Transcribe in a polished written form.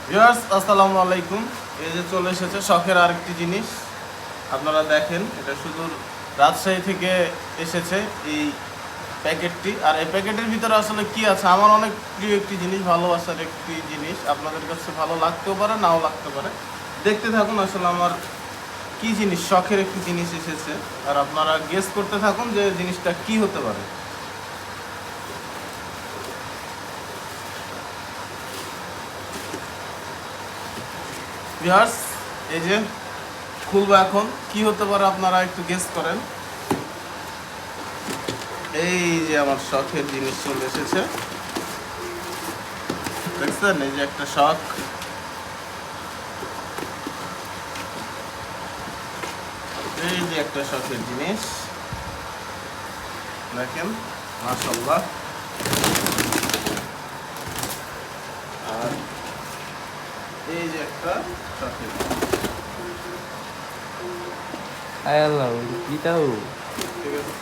Viewers আসসালামু আলাইকুম। এই যে চলে এসেছে শখের আরেকটি জিনিস। আপনারা দেখেন, এটা শুধু রাজশাহী থেকে এসেছে এই প্যাকেটটি। আর এই প্যাকেটের ভিতরে আসলে কি আছে, আমার অনেক প্রিয় একটি জিনিস, ভালোবাসার একটি জিনিস। আপনাদের কাছে ভালো লাগতেও পারে, নাও লাগতে পারে। দেখতে থাকুন আসলে আমার কি জিনিস, শখের একটি জিনিস এসেছে। আর আপনারা গেস করতে থাকুন যে জিনিসটা কি হতে পারে। ভিউয়ার্স, এই যে খুলবো এখন, কি হতে পারে আপনারা একটু গেস করেন। এই যে আমার শখের জিনিস চলে এসেছে, দেখছেন? এই যে একটা শখ, এই যে একটা শখের জিনিস দেখেন, মাশাআল্লাহ। আর এই যে একটা শখের জিনিস, আয় আল্লাহ, কি তাও ঠিক আছে।